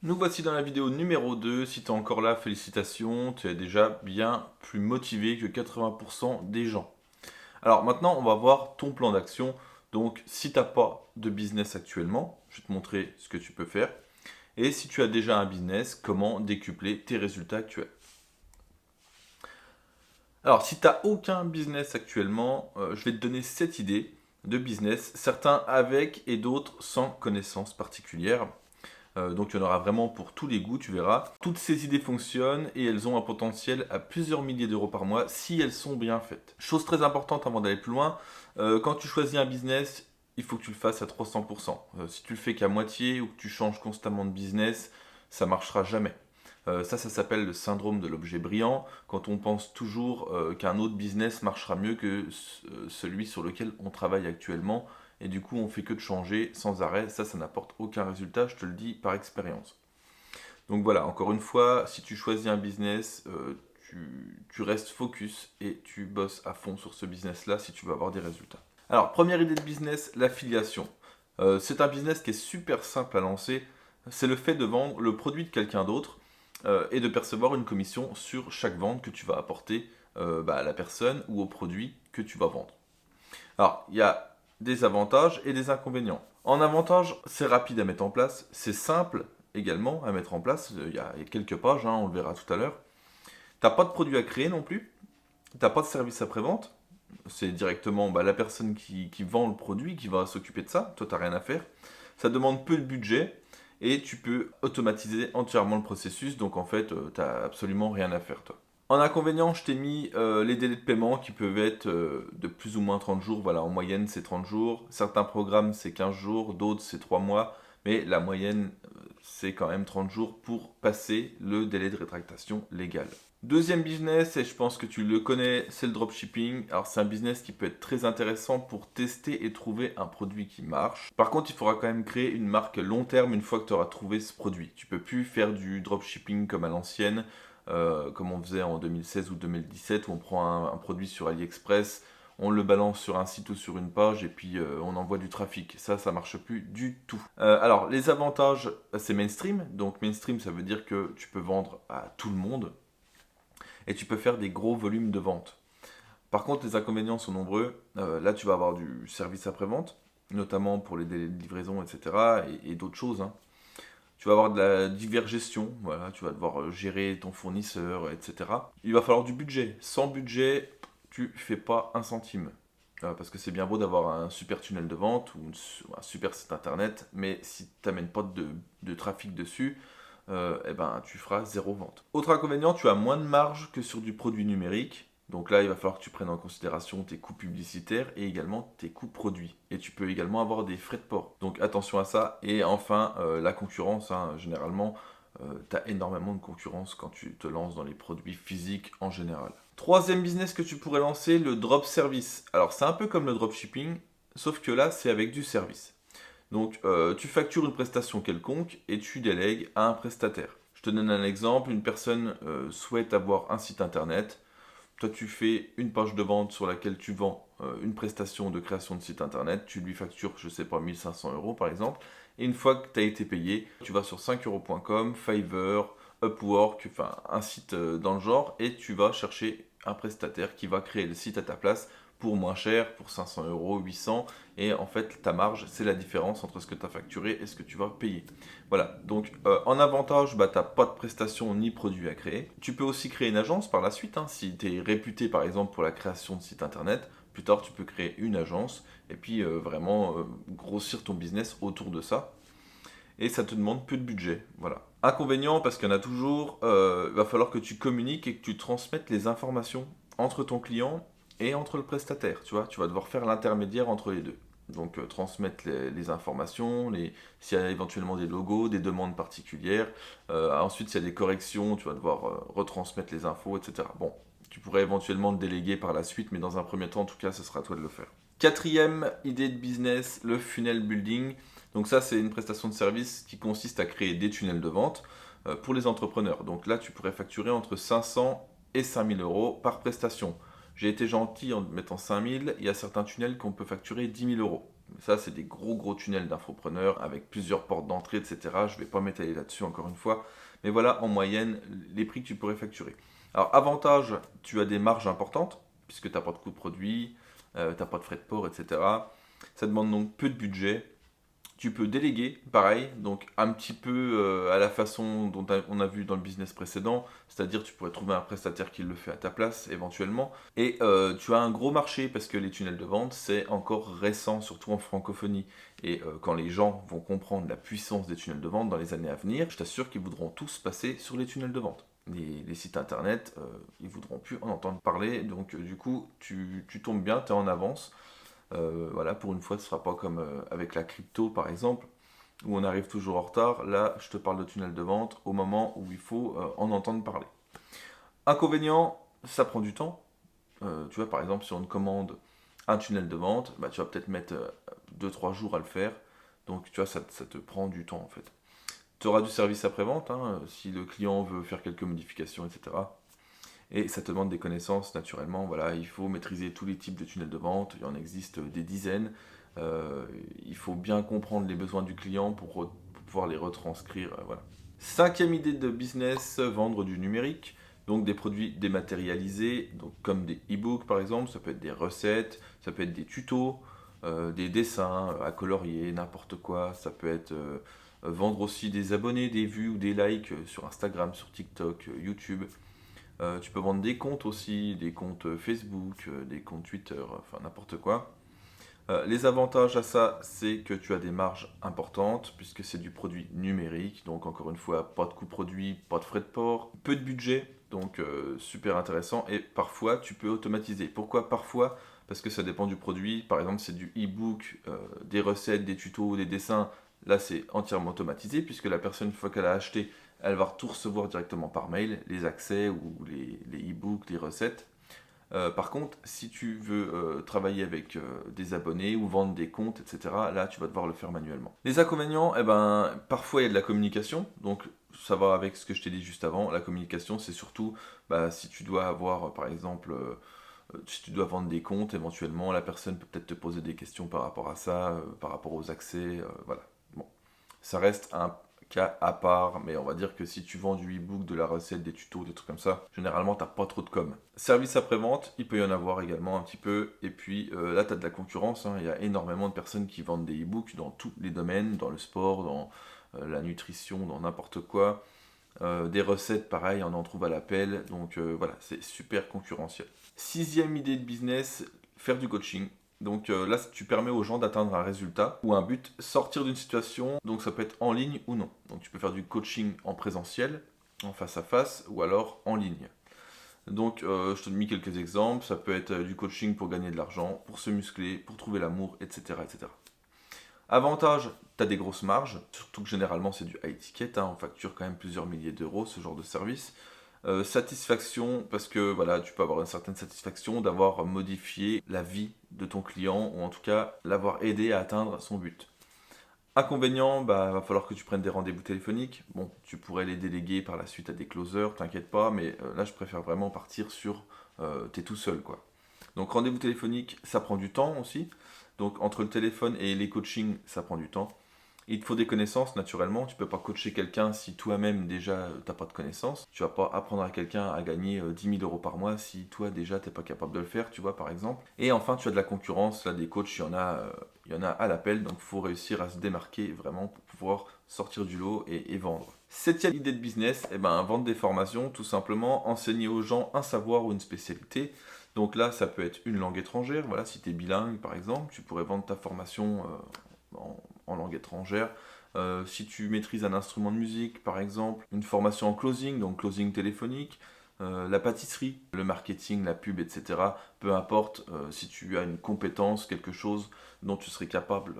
Nous voici dans la vidéo numéro 2. Si tu es encore là, félicitations, tu es déjà bien plus motivé que 80% des gens. Alors maintenant, on va voir ton plan d'action. Donc si tu n'as pas de business actuellement, je vais te montrer ce que tu peux faire. Et si tu as déjà un business, comment décupler tes résultats actuels. Alors si tu n'as aucun business actuellement, je vais te donner 7 idées de business, certains avec et d'autres sans connaissance particulière. Donc il y en aura vraiment pour tous les goûts, tu verras. Toutes ces idées fonctionnent et elles ont un potentiel à plusieurs milliers d'euros par mois si elles sont bien faites. Chose très importante avant d'aller plus loin, quand tu choisis un business, il faut que tu le fasses à 300%. Si tu le fais qu'à moitié ou que tu changes constamment de business, ça marchera jamais. Ça s'appelle le syndrome de l'objet brillant, quand on pense toujours qu'un autre business marchera mieux que celui sur lequel on travaille actuellement, et du coup on fait que de changer sans arrêt. Ça n'apporte aucun résultat, je te le dis par expérience. Donc voilà, encore une fois, si tu choisis un business, tu restes focus et tu bosses à fond sur ce business-là si tu veux avoir des résultats. Alors, première idée de business, l'affiliation. C'est un business qui est super simple à lancer. C'est le fait de vendre le produit de quelqu'un d'autre et de percevoir une commission sur chaque vente que tu vas apporter à la personne ou au produit que tu vas vendre. Alors, il y a des avantages et des inconvénients. En avantage, c'est rapide à mettre en place, c'est simple également à mettre en place. Il y a quelques pages, on le verra tout à l'heure. Tu n'as pas de produit à créer non plus, tu n'as pas de service après-vente. C'est directement la personne qui vend le produit qui va s'occuper de ça. Toi, tu n'as rien à faire. Ça demande peu de budget et tu peux automatiser entièrement le processus. Donc, en fait, tu n'as absolument rien à faire, toi. En inconvénient, je t'ai mis les délais de paiement qui peuvent être de plus ou moins 30 jours. Voilà, en moyenne, c'est 30 jours. Certains programmes, c'est 15 jours, d'autres, c'est 3 mois. Mais la moyenne, c'est quand même 30 jours pour passer le délai de rétractation légal. Deuxième business, et je pense que tu le connais, c'est le dropshipping. Alors c'est un business qui peut être très intéressant pour tester et trouver un produit qui marche. Par contre, il faudra quand même créer une marque long terme une fois que tu auras trouvé ce produit. Tu peux plus faire du dropshipping comme à l'ancienne, comme on faisait en 2016 ou 2017, où on prend un produit sur AliExpress, on le balance sur un site ou sur une page et puis on envoie du trafic. Ça marche plus du tout. Alors les avantages, c'est mainstream. Donc mainstream, ça veut dire que tu peux vendre à tout le monde et tu peux faire des gros volumes de vente. Par contre, les inconvénients sont nombreux. Là, tu vas avoir du service après-vente, notamment pour les délais de livraison, etc. et d'autres choses. Tu vas avoir de la divergestion, voilà, tu vas devoir gérer ton fournisseur, etc. Il va falloir du budget. Sans budget, tu fais pas un centime. Parce que c'est bien beau d'avoir un super tunnel de vente ou un super site internet, mais si tu n'amènes pas de trafic dessus, tu feras zéro vente. Autre inconvénient, tu as moins de marge que sur du produit numérique. Donc là, il va falloir que tu prennes en considération tes coûts publicitaires et également tes coûts produits. Et tu peux également avoir des frais de port. Donc attention à ça. Et enfin, la concurrence. Généralement, tu as énormément de concurrence quand tu te lances dans les produits physiques en général. Troisième business que tu pourrais lancer, le drop service. Alors c'est un peu comme le dropshipping, sauf que là, c'est avec du service. Donc, tu factures une prestation quelconque et tu délègues à un prestataire. Je te donne un exemple, une personne souhaite avoir un site internet. Toi, tu fais une page de vente sur laquelle tu vends une prestation de création de site internet. Tu lui factures, je ne sais pas, 1500 euros par exemple. Et une fois que tu as été payé, tu vas sur 5euros.com, Fiverr, Upwork, enfin un site dans le genre, et tu vas chercher un prestataire qui va créer le site à ta place pour moins cher, pour 500 euros, 800. Et en fait, ta marge, c'est la différence entre ce que tu as facturé et ce que tu vas payer. Voilà, donc en avantage, tu n'as pas de prestations ni produits à créer. Tu peux aussi créer une agence par la suite. Si tu es réputé par exemple pour la création de sites internet, plus tard tu peux créer une agence et puis vraiment grossir ton business autour de ça. Et ça te demande peu de budget. Voilà. Inconvénient, parce qu'il y en a toujours, il va falloir que tu communiques et que tu transmettes les informations entre ton client et entre le prestataire. Tu vois, tu vas devoir faire l'intermédiaire entre les deux. Donc transmettre les informations, s'il y a éventuellement des logos, des demandes particulières. Ensuite, s'il y a des corrections, tu vas devoir retransmettre les infos, etc. Bon, tu pourrais éventuellement le déléguer par la suite, mais dans un premier temps, en tout cas, ce sera à toi de le faire. Quatrième idée de business, le funnel building. Donc ça, c'est une prestation de service qui consiste à créer des tunnels de vente pour les entrepreneurs. Donc là, tu pourrais facturer entre 500 et 5000 euros par prestation. J'ai été gentil en mettant 5000, il y a certains tunnels qu'on peut facturer 10 000 euros. Ça, c'est des gros tunnels d'infopreneurs avec plusieurs portes d'entrée, etc. Je ne vais pas m'étaler là-dessus encore une fois. Mais voilà, en moyenne, les prix que tu pourrais facturer. Alors, avantage, tu as des marges importantes, puisque tu n'as pas de coût de produit, tu n'as pas de frais de port, etc. Ça demande donc peu de budget. Tu peux déléguer, pareil, donc un petit peu à la façon dont on a vu dans le business précédent, c'est-à-dire tu pourrais trouver un prestataire qui le fait à ta place éventuellement. Et tu as un gros marché parce que les tunnels de vente, c'est encore récent, surtout en francophonie. Et quand les gens vont comprendre la puissance des tunnels de vente dans les années à venir, je t'assure qu'ils voudront tous passer sur les tunnels de vente. Les sites internet, ils voudront plus en entendre parler, donc du coup, tu tombes bien, tu es en avance. Voilà, pour une fois, ce ne sera pas comme avec la crypto par exemple, où on arrive toujours en retard. Là, je te parle de tunnel de vente au moment où il faut en entendre parler. Inconvénient, ça prend du temps. Tu vois, par exemple, si on te commande un tunnel de vente, bah, tu vas peut-être mettre 2-3 jours à le faire. Donc, tu vois, ça te prend du temps en fait. Tu auras du service après-vente, hein, si le client veut faire quelques modifications, etc. Et ça te demande des connaissances naturellement. Voilà, il faut maîtriser tous les types de tunnels de vente. Il y en existe des dizaines. Euh, il faut bien comprendre les besoins du client pour pouvoir les retranscrire. Voilà. Cinquième idée de business, vendre du numérique. Donc des produits dématérialisés, donc comme des e-books par exemple. Ça peut être des recettes, ça peut être des tutos, des dessins à colorier, n'importe quoi. Ça peut être vendre aussi des abonnés, des vues ou des likes sur Instagram, sur TikTok, YouTube. Tu peux vendre des comptes aussi, des comptes Facebook, des comptes Twitter, enfin n'importe quoi. Les avantages à ça, c'est que tu as des marges importantes, puisque c'est du produit numérique, donc encore une fois, pas de coût produit, pas de frais de port, peu de budget, donc super intéressant, et parfois tu peux automatiser. Pourquoi parfois? Parce que ça dépend du produit, par exemple c'est du e-book, des recettes, des tutos, des dessins, là c'est entièrement automatisé, puisque la personne, une fois qu'elle a acheté, elle va tout recevoir directement par mail, les accès ou les e-books, les recettes. Par contre, si tu veux travailler avec des abonnés ou vendre des comptes, etc., là, tu vas devoir le faire manuellement. Les inconvénients, eh ben, parfois il y a de la communication, donc ça va avec ce que je t'ai dit juste avant. La communication, c'est surtout bah, si tu dois avoir, par exemple, si tu dois vendre des comptes, éventuellement, la personne peut peut-être te poser des questions par rapport à ça, par rapport aux accès, voilà. Bon, ça reste un cas à part, mais on va dire que si tu vends du e-book, de la recette, des tutos, des trucs comme ça, généralement t'as pas trop de com. Service après-vente, il peut y en avoir également un petit peu, et puis là t'as de la concurrence, hein. Il y a énormément de personnes qui vendent des e-books dans tous les domaines, dans le sport, dans la nutrition, dans n'importe quoi. Des recettes, pareil, on en trouve à l'appel, donc voilà, c'est super concurrentiel. Sixième idée de business, faire du coaching. Donc là, tu permets aux gens d'atteindre un résultat ou un but, sortir d'une situation, donc ça peut être en ligne ou non. Donc tu peux faire du coaching en présentiel, en face à face, ou alors en ligne. Donc je te mis quelques exemples, ça peut être du coaching pour gagner de l'argent, pour se muscler, pour trouver l'amour, etc. etc. Avantage, tu as des grosses marges, surtout que généralement c'est du high ticket, hein, on facture quand même plusieurs milliers d'euros ce genre de service. Satisfaction, parce que voilà, tu peux avoir une certaine satisfaction d'avoir modifié la vie de ton client, ou en tout cas l'avoir aidé à atteindre son but. Inconvénient, bah, va falloir que tu prennes des rendez-vous téléphoniques. Bon, tu pourrais les déléguer par la suite à des closers, t'inquiète pas, mais là je préfère vraiment partir sur t'es tout seul quoi. Donc rendez-vous téléphonique, ça prend du temps aussi. Donc entre le téléphone et les coachings, ça prend du temps. Il te faut des connaissances naturellement. Tu peux pas coacher quelqu'un si toi-même déjà t'as pas de connaissances. Tu vas pas apprendre à quelqu'un à gagner 10 000 euros par mois si toi déjà t'es pas capable de le faire, tu vois par exemple. Et enfin tu as de la concurrence. Là des coachs, il y en a à l'appel. Donc il faut réussir à se démarquer vraiment pour pouvoir sortir du lot et vendre. Septième idée de business, eh ben, vendre des formations, tout simplement enseigner aux gens un savoir ou une spécialité. Donc là, ça peut être une langue étrangère. Voilà, si tu es bilingue, par exemple, tu pourrais vendre ta formation en langue étrangère. Si tu maîtrises un instrument de musique, par exemple, une formation en closing, donc closing téléphonique, la pâtisserie, le marketing, la pub, etc. Peu importe, si tu as une compétence, quelque chose dont tu serais capable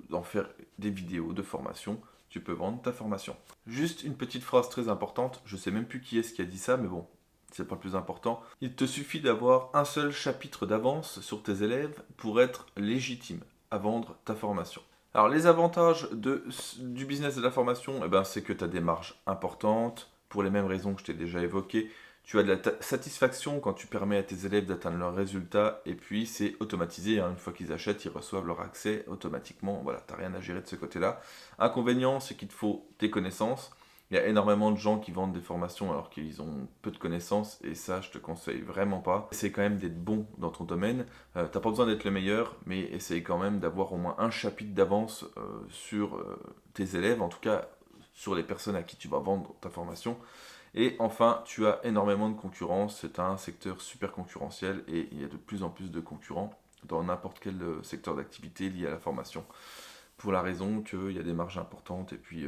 d'en faire des vidéos de formation, tu peux vendre ta formation. Juste une petite phrase très importante, je sais même plus qui est-ce qui a dit ça, mais bon, c'est pas le plus important. Il te suffit d'avoir un seul chapitre d'avance sur tes élèves pour être légitime à vendre ta formation. Alors les avantages du business de la formation, eh ben, c'est que tu as des marges importantes, pour les mêmes raisons que je t'ai déjà évoquées. Tu as de la satisfaction quand tu permets à tes élèves d'atteindre leurs résultats, et puis c'est automatisé, hein. Une fois qu'ils achètent, ils reçoivent leur accès automatiquement. Voilà, tu n'as rien à gérer de ce côté-là. Inconvénient, c'est qu'il te faut des connaissances. Il y a énormément de gens qui vendent des formations alors qu'ils ont peu de connaissances, et ça, je te conseille vraiment pas. Essaye quand même d'être bon dans ton domaine. T'as pas besoin d'être le meilleur, mais essaye quand même d'avoir au moins un chapitre d'avance sur tes élèves, en tout cas sur les personnes à qui tu vas vendre ta formation. Et enfin, tu as énormément de concurrence. C'est un secteur super concurrentiel et il y a de plus en plus de concurrents dans n'importe quel secteur d'activité lié à la formation, pour la raison qu'il y a des marges importantes et puis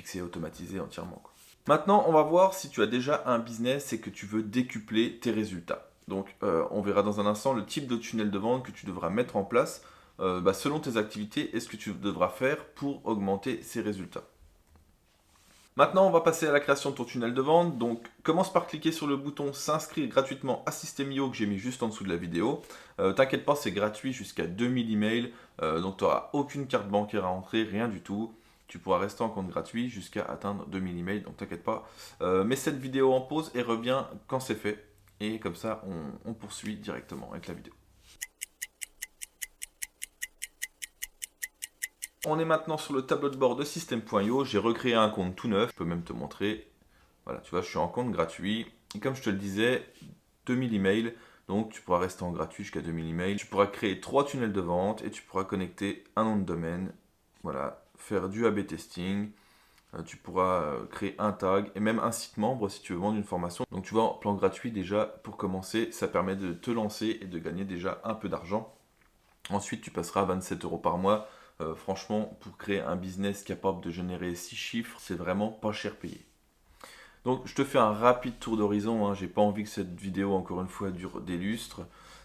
que c'est automatisé entièrement, quoi. Maintenant, on va voir si tu as déjà un business et que tu veux décupler tes résultats. Donc, on verra dans un instant le type de tunnel de vente que tu devras mettre en place selon tes activités et ce que tu devras faire pour augmenter ces résultats. Maintenant, on va passer à la création de ton tunnel de vente. Donc, commence par cliquer sur le bouton s'inscrire gratuitement à System.io que j'ai mis juste en dessous de la vidéo. T'inquiète pas, c'est gratuit jusqu'à 2000 emails. Donc, tu n'auras aucune carte bancaire à entrer, rien du tout. Tu pourras rester en compte gratuit jusqu'à atteindre 2000 emails. Donc, t'inquiète pas. Mets cette vidéo en pause et reviens quand c'est fait. Et comme ça, on poursuit directement avec la vidéo. On est maintenant sur le tableau de bord de System.io. J'ai recréé un compte tout neuf. Je peux même te montrer. Voilà, tu vois, je suis en compte gratuit. Et comme je te le disais, 2000 emails. Donc, tu pourras rester en gratuit jusqu'à 2000 emails. Tu pourras créer 3 tunnels de vente et tu pourras connecter un nom de domaine. Voilà, faire du A/B testing. Tu pourras créer un tag et même un site membre si tu veux vendre une formation. Donc, tu vois, en plan gratuit, déjà, pour commencer, ça permet de te lancer et de gagner déjà un peu d'argent. Ensuite, tu passeras à 27 € par mois. Franchement, pour créer un business capable de générer 6 chiffres, c'est vraiment pas cher payé. Donc, je te fais un rapide tour d'horizon, hein. J'ai pas envie que cette vidéo, encore une fois, dure des lustres.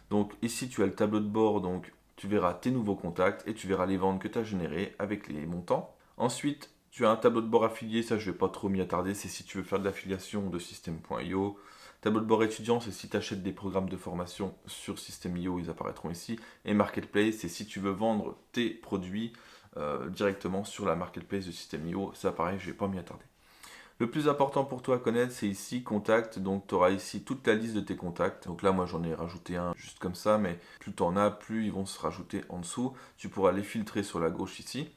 Donc, ici, tu as le tableau de bord. Donc, tu verras tes nouveaux contacts et tu verras les ventes que tu as générées avec les montants. Ensuite, tu as un tableau de bord affilié. Ça, je vais pas trop m'y attarder. C'est si tu veux faire de l'affiliation de System.io. Tableau de bord étudiant, c'est si tu achètes des programmes de formation sur System.io, ils apparaîtront ici. Et Marketplace, c'est si tu veux vendre tes produits directement sur la Marketplace de System.io. Ça, pareil, je vais pas m'y attarder. Le plus important pour toi à connaître, c'est ici contact. Donc, tu auras ici toute la liste de tes contacts. Donc là, moi, j'en ai rajouté un juste comme ça, mais plus tu en as, plus ils vont se rajouter en dessous. Tu pourras les filtrer sur la gauche ici.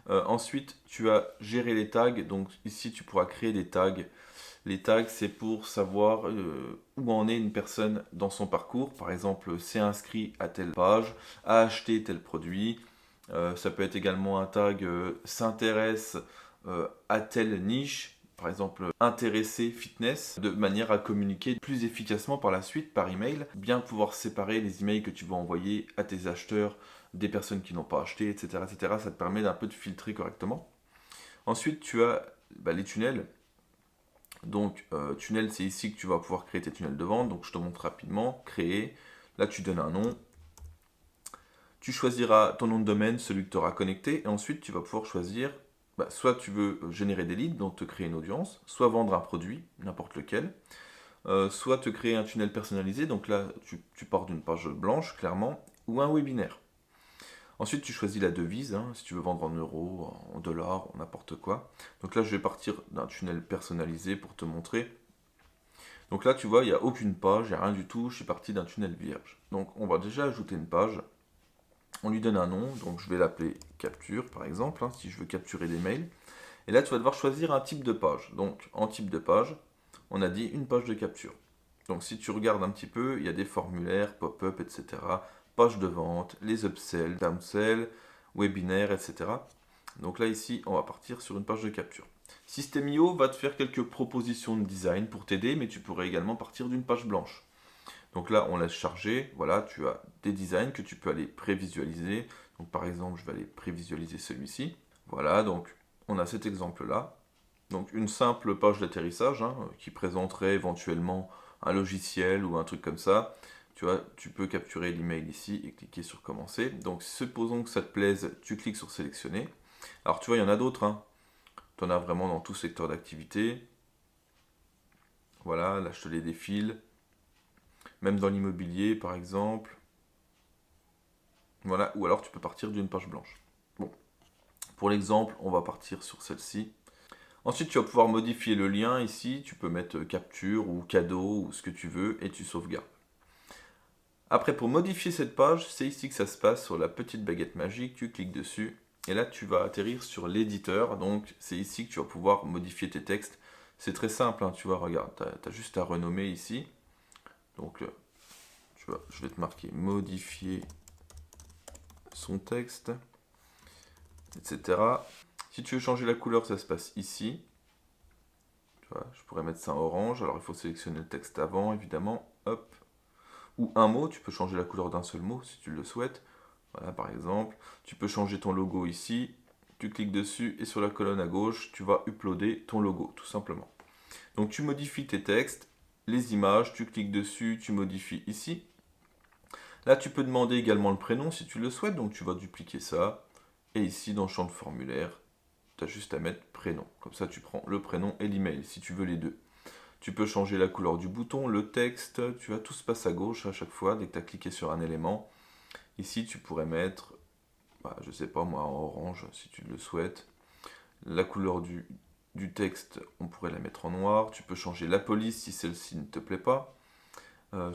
Ensuite, tu as géré les tags. Donc ici, tu pourras créer des tags. Les tags, c'est pour savoir où en est une personne dans son parcours. Par exemple, s'est inscrit à telle page, a acheté tel produit. Ça peut être également un tag s'intéresse à telle niche. Par exemple, intéressé fitness, de manière à communiquer plus efficacement par la suite par email. Bien pouvoir séparer les emails que tu vas envoyer à tes acheteurs des personnes qui n'ont pas acheté, etc., etc. Ça te permet d'un peu de filtrer correctement. Ensuite, tu as les tunnels. Donc, tunnel, c'est ici que tu vas pouvoir créer tes tunnels de vente. Donc, je te montre rapidement. Créer. Là, tu donnes un nom. Tu choisiras ton nom de domaine, celui que tu auras connecté. Et ensuite, tu vas pouvoir choisir, soit tu veux générer des leads, donc te créer une audience, soit vendre un produit, n'importe lequel. Soit te créer un tunnel personnalisé. Donc là, tu pars d'une page blanche, clairement. Ou un webinaire. Ensuite, tu choisis la devise, hein, si tu veux vendre en euros, en dollars, en n'importe quoi. Donc là, je vais partir d'un tunnel personnalisé pour te montrer. Donc là, tu vois, il n'y a aucune page, il n'y a rien du tout. Je suis parti d'un tunnel vierge. Donc, on va déjà ajouter une page. On lui donne un nom. Donc, je vais l'appeler capture, par exemple, hein, si je veux capturer des mails. Et là, tu vas devoir choisir un type de page. Donc, en type de page, on a dit une page de capture. Donc, si tu regardes un petit peu, il y a des formulaires, pop-up, etc. Page de vente, les upsells, downsell, webinaire, etc. Donc là, ici, on va partir sur une page de capture. System.io va te faire quelques propositions de design pour t'aider, mais tu pourrais également partir d'une page blanche. Donc là, on laisse charger. Voilà, tu as des designs que tu peux aller prévisualiser. Donc par exemple, je vais aller prévisualiser celui-ci. Voilà, donc on a cet exemple-là. Donc une simple page d'atterrissage hein, qui présenterait éventuellement un logiciel ou un truc comme ça. Tu vois, tu peux capturer l'email ici et cliquer sur commencer. Donc supposons que ça te plaise, tu cliques sur sélectionner. Alors tu vois, il y en a d'autres. Hein. Tu en as vraiment dans tout secteur d'activité. Voilà, là je te les défile. Même dans l'immobilier par exemple. Voilà, ou alors tu peux partir d'une page blanche. Bon, pour l'exemple, on va partir sur celle-ci. Ensuite, tu vas pouvoir modifier le lien ici. Tu peux mettre capture ou cadeau ou ce que tu veux et tu sauvegardes. Après, pour modifier cette page, c'est ici que ça se passe sur la petite baguette magique. Tu cliques dessus et là, tu vas atterrir sur l'éditeur. Donc, c'est ici que tu vas pouvoir modifier tes textes. C'est très simple, hein, tu vois, regarde, tu as juste à renommer ici. Donc, tu vois, je vais te marquer modifier son texte, etc. Si tu veux changer la couleur, ça se passe ici. Tu vois, je pourrais mettre ça en orange. Alors, il faut sélectionner le texte avant, évidemment. Hop. Ou un mot, tu peux changer la couleur d'un seul mot si tu le souhaites. Voilà, par exemple. Tu peux changer ton logo ici. Tu cliques dessus et sur la colonne à gauche, tu vas uploader ton logo, tout simplement. Donc, tu modifies tes textes, les images, tu cliques dessus, tu modifies ici. Là, tu peux demander également le prénom si tu le souhaites. Donc, tu vas dupliquer ça. Et ici, dans le champ de formulaire, tu as juste à mettre prénom. Comme ça, tu prends le prénom et l'email si tu veux les deux. Tu peux changer la couleur du bouton, le texte, tu vois, tout se passe à gauche à chaque fois dès que tu as cliqué sur un élément. Ici, tu pourrais mettre, je sais pas moi, en orange si tu le souhaites. La couleur du texte, on pourrait la mettre en noir. Tu peux changer la police si celle-ci ne te plaît pas.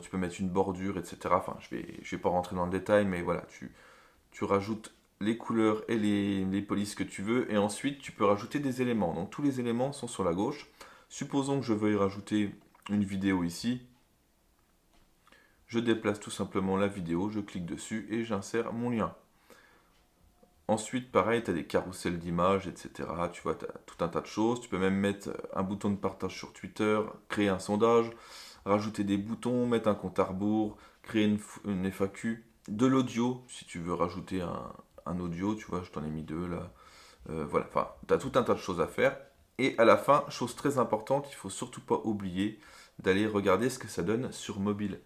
Tu peux mettre une bordure, etc. Enfin, je vais pas rentrer dans le détail, mais voilà, tu rajoutes les couleurs et les polices que tu veux, et ensuite tu peux rajouter des éléments. Donc tous les éléments sont sur la gauche. Supposons que je veuille rajouter une vidéo ici. Je déplace tout simplement la vidéo, je clique dessus et j'insère mon lien. Ensuite, pareil, tu as des carousels d'images, etc. Tu vois, tu as tout un tas de choses. Tu peux même mettre un bouton de partage sur Twitter, créer un sondage, rajouter des boutons, mettre un compte à rebours, créer une FAQ, de l'audio, si tu veux rajouter un audio, tu vois, je t'en ai mis deux là. Voilà, enfin, tu as tout un tas de choses à faire. Et à la fin, chose très importante, il ne faut surtout pas oublier d'aller regarder ce que ça donne sur mobile.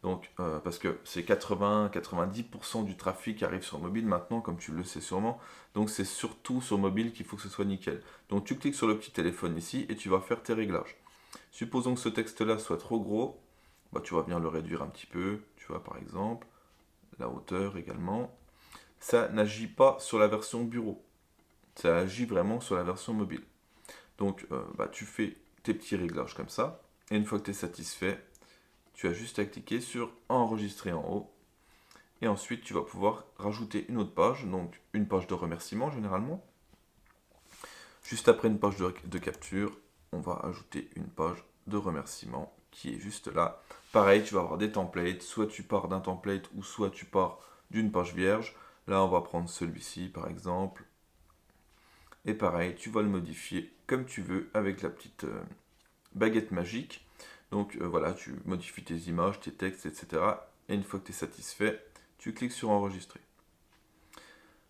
Donc, parce que c'est 80-90% du trafic qui arrive sur mobile maintenant, comme tu le sais sûrement. Donc, c'est surtout sur mobile qu'il faut que ce soit nickel. Donc, tu cliques sur le petit téléphone ici et tu vas faire tes réglages. Supposons que ce texte-là soit trop gros, tu vas bien le réduire un petit peu. Tu vois, par exemple, la hauteur également. Ça n'agit pas sur la version bureau. Ça agit vraiment sur la version mobile. Donc, tu fais tes petits réglages comme ça. Et une fois que tu es satisfait, tu as juste à cliquer sur enregistrer en haut. Et ensuite, tu vas pouvoir rajouter une autre page, donc une page de remerciement généralement. Juste après une page de capture, on va ajouter une page de remerciement qui est juste là. Pareil, tu vas avoir des templates, soit tu pars d'un template ou soit tu pars d'une page vierge. Là, on va prendre celui-ci par exemple. Et pareil, tu vas le modifier comme tu veux avec la petite baguette magique. Donc voilà, tu modifies tes images, tes textes, etc. Et une fois que tu es satisfait, tu cliques sur enregistrer.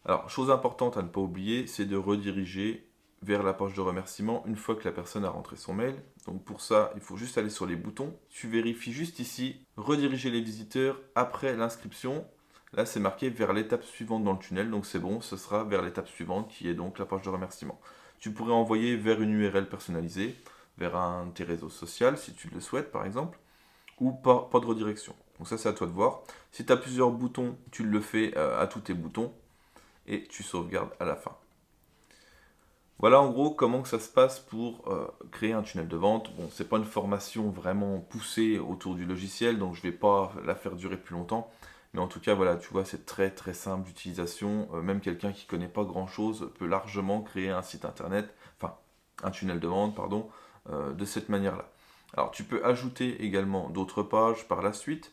Alors, chose importante à ne pas oublier, c'est de rediriger vers la page de remerciement une fois que la personne a rentré son mail. Donc pour ça, il faut juste aller sur les boutons. Tu vérifies juste ici, rediriger les visiteurs après l'inscription. Là, c'est marqué vers l'étape suivante dans le tunnel. Donc c'est bon, ce sera vers l'étape suivante qui est donc la page de remerciement. Tu pourrais envoyer vers une URL personnalisée, vers un de tes réseaux sociaux si tu le souhaites par exemple, ou pas de redirection. Donc ça, c'est à toi de voir. Si tu as plusieurs boutons, tu le fais à tous tes boutons et tu sauvegardes à la fin. Voilà en gros comment que ça se passe pour créer un tunnel de vente. Bon, c'est pas une formation vraiment poussée autour du logiciel, donc je vais pas la faire durer plus longtemps. Mais en tout cas, voilà, tu vois, c'est très très simple d'utilisation. Même quelqu'un qui connaît pas grand chose peut largement créer un site internet, enfin un tunnel de vente, pardon, de cette manière-là. Alors tu peux ajouter également d'autres pages par la suite.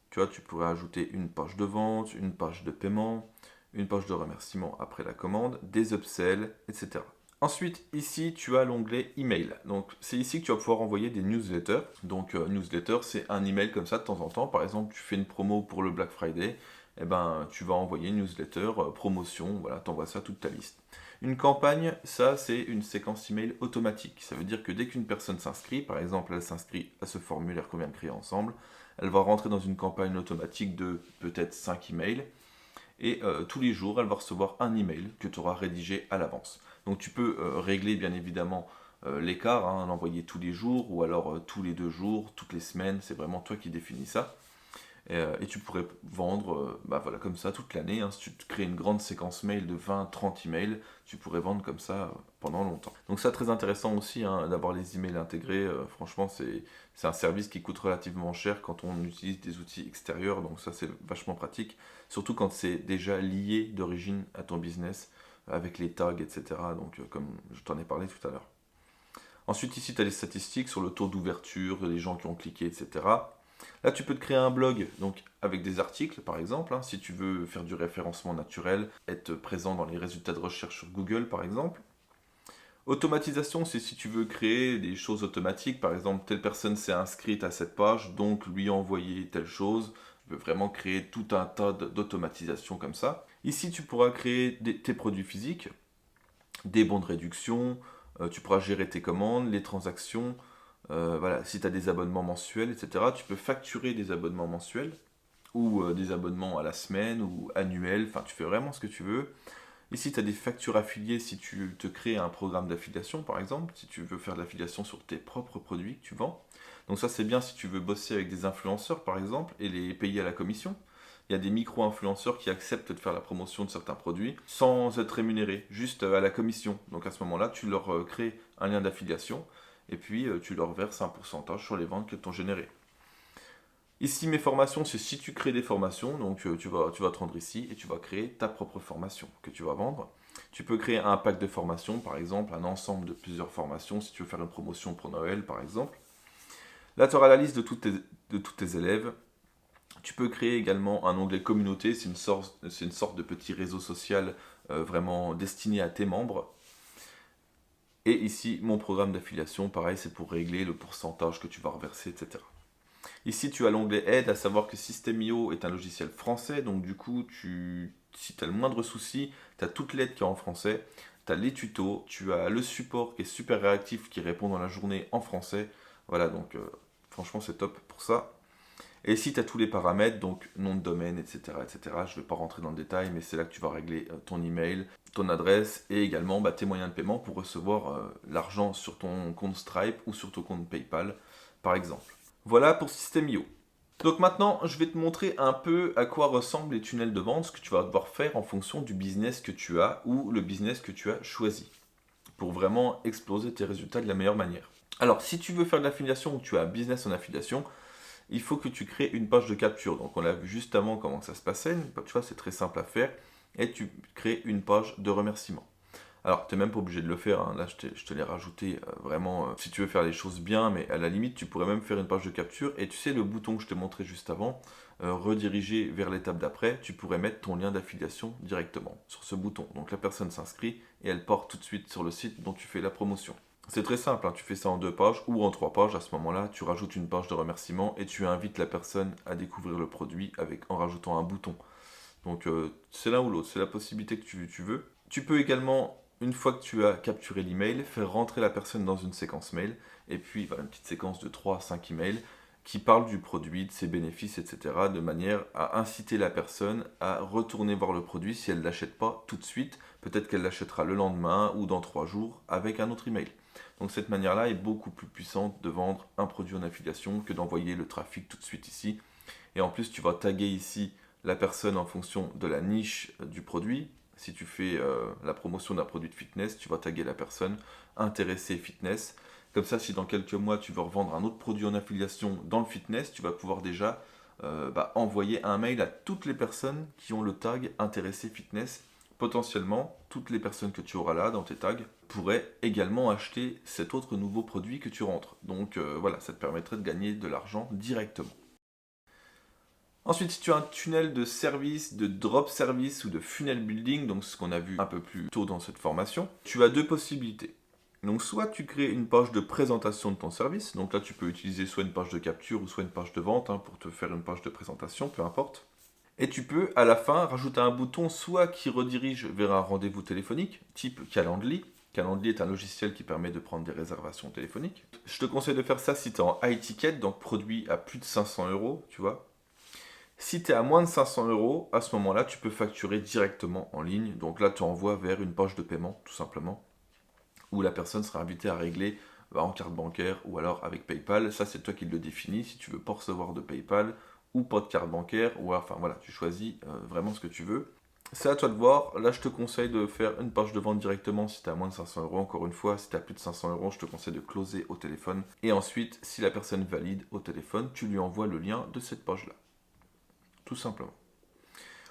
Tu vois, tu pourrais ajouter une page de vente, une page de paiement, une page de remerciement après la commande, des upsells, etc. Ensuite, ici, tu as l'onglet email. Donc, c'est ici que tu vas pouvoir envoyer des newsletters. Donc, newsletter, c'est un email comme ça de temps en temps. Par exemple, tu fais une promo pour le Black Friday, eh ben, tu vas envoyer une newsletter, promotion, voilà, tu envoies ça à toute ta liste. Une campagne, ça, c'est une séquence email automatique. Ça veut dire que dès qu'une personne s'inscrit, par exemple, elle s'inscrit à ce formulaire qu'on vient de créer ensemble, elle va rentrer dans une campagne automatique de peut-être 5 emails. Et tous les jours, elle va recevoir un email que tu auras rédigé à l'avance. Donc tu peux régler bien évidemment l'écart, hein, l'envoyer tous les jours ou alors tous les 2 jours, toutes les semaines, c'est vraiment toi qui définis ça. Et tu pourrais vendre comme ça toute l'année. Hein. Si tu te crées une grande séquence mail de 20-30 emails, tu pourrais vendre comme ça pendant longtemps. Donc ça, très intéressant aussi hein, d'avoir les emails intégrés. Franchement, c'est un service qui coûte relativement cher quand on utilise des outils extérieurs. Donc ça, c'est vachement pratique. Surtout quand c'est déjà lié d'origine à ton business, avec les tags, etc. Donc comme je t'en ai parlé tout à l'heure. Ensuite, ici, tu as les statistiques sur le taux d'ouverture, les gens qui ont cliqué, etc. Là, tu peux te créer un blog, donc avec des articles, par exemple, hein, si tu veux faire du référencement naturel, être présent dans les résultats de recherche sur Google, par exemple. Automatisation, c'est si tu veux créer des choses automatiques, par exemple, telle personne s'est inscrite à cette page, donc lui envoyer telle chose. Tu peux vraiment créer tout un tas d'automatisation comme ça. Ici, tu pourras créer tes produits physiques, des bons de réduction, tu pourras gérer tes commandes, les transactions, voilà, si tu as des abonnements mensuels, etc., tu peux facturer des abonnements mensuels ou des abonnements à la semaine ou annuels, enfin tu fais vraiment ce que tu veux. Ici, tu as des factures affiliées si tu te crées un programme d'affiliation, par exemple, si tu veux faire de l'affiliation sur tes propres produits que tu vends. Donc ça, c'est bien si tu veux bosser avec des influenceurs, par exemple, et les payer à la commission. Il y a des micro-influenceurs qui acceptent de faire la promotion de certains produits sans être rémunérés, juste à la commission. Donc à ce moment-là, tu leur crées un lien d'affiliation et puis tu leur verses un pourcentage sur les ventes que tu as générées. Ici, mes formations, c'est si tu crées des formations, donc tu vas te rendre ici et tu vas créer ta propre formation que tu vas vendre. Tu peux créer un pack de formation, par exemple, un ensemble de plusieurs formations, si tu veux faire une promotion pour Noël, par exemple. Là, tu auras la liste de tous tes élèves. Tu peux créer également un onglet communauté, c'est une sorte de petit réseau social vraiment destiné à tes membres. Et ici, mon programme d'affiliation, pareil, c'est pour régler le pourcentage que tu vas reverser, etc. Ici, tu as l'onglet aide, à savoir que System.io est un logiciel français, donc du coup, si tu as le moindre souci, tu as toute l'aide qui est en français, tu as les tutos, tu as le support qui est super réactif, qui répond dans la journée en français. Voilà, donc franchement, c'est top pour ça. Et ici, tu as tous les paramètres, donc nom de domaine, etc. etc. Je ne vais pas rentrer dans le détail, mais c'est là que tu vas régler ton email, ton adresse et également tes moyens de paiement pour recevoir l'argent sur ton compte Stripe ou sur ton compte PayPal, par exemple. Voilà pour System.io. Donc maintenant, je vais te montrer un peu à quoi ressemblent les tunnels de vente, ce que tu vas devoir faire en fonction du business que tu as ou le business que tu as choisi pour vraiment exploser tes résultats de la meilleure manière. Alors, si tu veux faire de l'affiliation ou tu as un business en affiliation, il faut que tu crées une page de capture. Donc on l'a vu juste avant comment ça se passait. Tu vois, c'est très simple à faire. Et tu crées une page de remerciement. Alors, tu n'es même pas obligé de le faire. Hein. Là, je te l'ai rajouté vraiment si tu veux faire les choses bien. Mais à la limite, tu pourrais même faire une page de capture. Et tu sais, le bouton que je t'ai montré juste avant, rediriger vers l'étape d'après, tu pourrais mettre ton lien d'affiliation directement sur ce bouton. Donc la personne s'inscrit et elle part tout de suite sur le site dont tu fais la promotion. C'est très simple, hein, tu fais ça en 2 pages ou en 3 pages. À ce moment-là, tu rajoutes une page de remerciement et tu invites la personne à découvrir le produit en rajoutant un bouton. Donc c'est l'un ou l'autre, c'est la possibilité que tu veux. Tu peux également, une fois que tu as capturé l'email, faire rentrer la personne dans une séquence mail et puis voilà, une petite séquence de 3 à 5 emails qui parlent du produit, de ses bénéfices, etc. de manière à inciter la personne à retourner voir le produit si elle ne l'achète pas tout de suite. Peut-être qu'elle l'achètera le lendemain ou dans 3 jours avec un autre email. Donc cette manière-là est beaucoup plus puissante de vendre un produit en affiliation que d'envoyer le trafic tout de suite ici. Et en plus, tu vas taguer ici la personne en fonction de la niche du produit. Si tu fais la promotion d'un produit de fitness, tu vas taguer la personne intéressée fitness. Comme ça, si dans quelques mois, tu veux revendre un autre produit en affiliation dans le fitness, tu vas pouvoir déjà envoyer un mail à toutes les personnes qui ont le tag intéressé fitness. Potentiellement, toutes les personnes que tu auras là dans tes tags pourraient également acheter cet autre nouveau produit que tu rentres. Donc voilà, ça te permettrait de gagner de l'argent directement. Ensuite, si tu as un tunnel de service, de drop service ou de funnel building, donc ce qu'on a vu un peu plus tôt dans cette formation, tu as 2 possibilités. Donc soit tu crées une page de présentation de ton service, donc là tu peux utiliser soit une page de capture ou soit une page de vente pour te faire une page de présentation, peu importe. Et tu peux à la fin rajouter un bouton soit qui redirige vers un rendez-vous téléphonique, type Calendly. Calendly est un logiciel qui permet de prendre des réservations téléphoniques. Je te conseille de faire ça si tu es en high ticket, donc produit à plus de 500 euros, tu vois. Si tu es à moins de 500 euros, à ce moment-là, tu peux facturer directement en ligne. Donc là, tu envoies vers une page de paiement, tout simplement, où la personne sera invitée à régler en carte bancaire ou alors avec PayPal. Ça, c'est toi qui le définis. Si tu veux pas recevoir de PayPal ou pas de carte bancaire, ou enfin voilà, tu choisis vraiment ce que tu veux. C'est à toi de voir. Là, je te conseille de faire une page de vente directement si tu as moins de 500 euros. Encore une fois, si tu as plus de 500 euros, je te conseille de closer au téléphone. Et ensuite, si la personne valide au téléphone, tu lui envoies le lien de cette page-là. Tout simplement.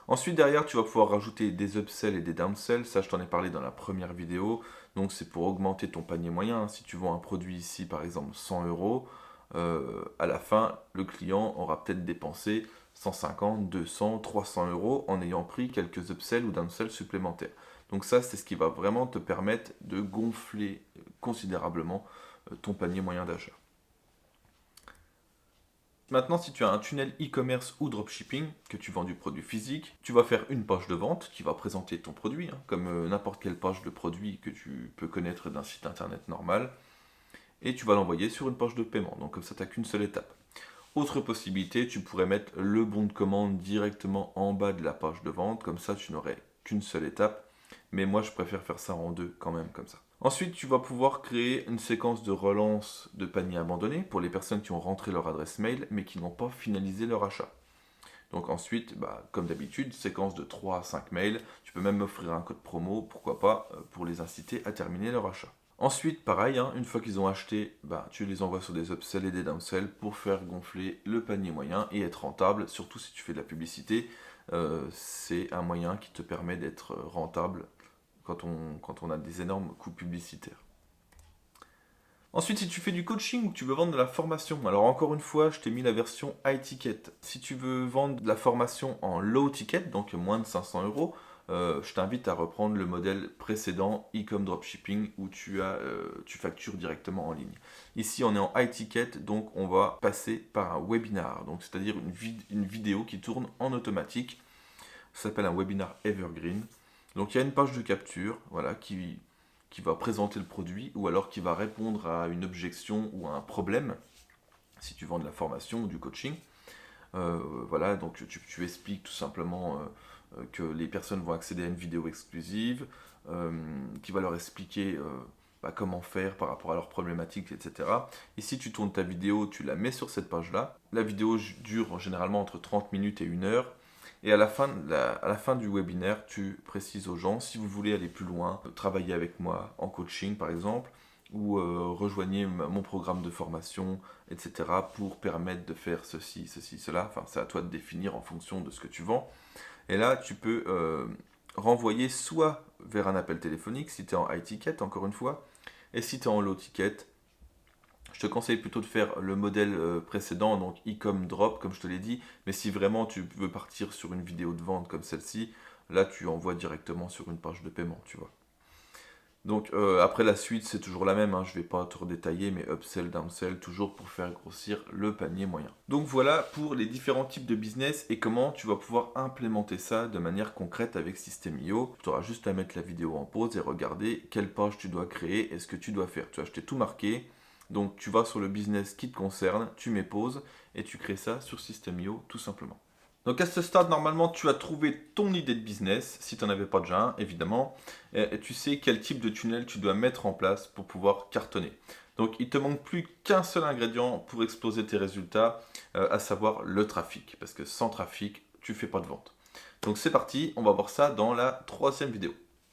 Ensuite, derrière, tu vas pouvoir rajouter des upsells et des downsells. Ça, je t'en ai parlé dans la première vidéo. Donc, c'est pour augmenter ton panier moyen. Si tu vends un produit ici, par exemple, 100 euros, à la fin, le client aura peut-être dépensé 150, 200, 300 euros en ayant pris quelques upsells ou downsells supplémentaires. Donc ça, c'est ce qui va vraiment te permettre de gonfler considérablement ton panier moyen d'achat. Maintenant, si tu as un tunnel e-commerce ou dropshipping, que tu vends du produit physique, tu vas faire une page de vente qui va présenter ton produit, hein, comme n'importe quelle page de produit que tu peux connaître d'un site internet normal, et tu vas l'envoyer sur une page de paiement. Donc comme ça, tu n'as qu'une seule étape. Autre possibilité, tu pourrais mettre le bon de commande directement en bas de la page de vente, comme ça tu n'aurais qu'une seule étape. Mais moi je préfère faire ça en deux quand même comme ça. Ensuite, tu vas pouvoir créer une séquence de relance de panier abandonné pour les personnes qui ont rentré leur adresse mail mais qui n'ont pas finalisé leur achat. Donc ensuite, comme d'habitude, séquence de 3 à 5 mails. Tu peux même m'offrir un code promo, pourquoi pas, pour les inciter à terminer leur achat. Ensuite, pareil, hein, une fois qu'ils ont acheté, tu les envoies sur des upsells et des downsells pour faire gonfler le panier moyen et être rentable. Surtout si tu fais de la publicité, c'est un moyen qui te permet d'être rentable quand on a des énormes coûts publicitaires. Ensuite, si tu fais du coaching ou que tu veux vendre de la formation, alors encore une fois, je t'ai mis la version high ticket. Si tu veux vendre de la formation en low ticket, donc moins de 500 euros, je t'invite à reprendre le modèle précédent e-com dropshipping où tu factures directement en ligne. Ici, on est en high ticket, donc on va passer par un webinar, donc c'est-à-dire une vidéo qui tourne en automatique. Ça s'appelle un webinar evergreen. Donc il y a une page de capture, voilà, qui va présenter le produit ou alors qui va répondre à une objection ou à un problème si tu vends de la formation ou du coaching. Voilà, donc tu expliques tout simplement que les personnes vont accéder à une vidéo exclusive, qui va leur expliquer comment faire par rapport à leurs problématiques, etc. Et si tu tournes ta vidéo, tu la mets sur cette page-là. La vidéo dure généralement entre 30 minutes et 1 heure. Et à la fin du webinaire, tu précises aux gens, si vous voulez aller plus loin, travailler avec moi en coaching par exemple, ou rejoignez mon programme de formation, etc., pour permettre de faire ceci, ceci, cela. Enfin, c'est à toi de définir en fonction de ce que tu vends. Et là, tu peux renvoyer soit vers un appel téléphonique, si tu es en high ticket, encore une fois, et si tu es en low ticket, je te conseille plutôt de faire le modèle précédent, donc e-com drop, comme je te l'ai dit. Mais si vraiment tu veux partir sur une vidéo de vente comme celle-ci, là tu envoies directement sur une page de paiement, tu vois. Donc après la suite, c'est toujours la même, hein, je ne vais pas tout redétailler, mais upsell, downsell, toujours pour faire grossir le panier moyen. Donc voilà pour les différents types de business et comment tu vas pouvoir implémenter ça de manière concrète avec System.io. Tu auras juste à mettre la vidéo en pause et regarder quelle page tu dois créer et ce que tu dois faire. Tu vois, je t'ai tout marqué. Donc tu vas sur le business qui te concerne, tu mets pause et tu crées ça sur System.io tout simplement. Donc à ce stade, normalement, tu as trouvé ton idée de business, si tu n'en avais pas déjà un, évidemment, et tu sais quel type de tunnel tu dois mettre en place pour pouvoir cartonner. Donc il te manque plus qu'un seul ingrédient pour exploser tes résultats, à savoir le trafic, parce que sans trafic, tu fais pas de vente. Donc c'est parti, on va voir ça dans la troisième vidéo.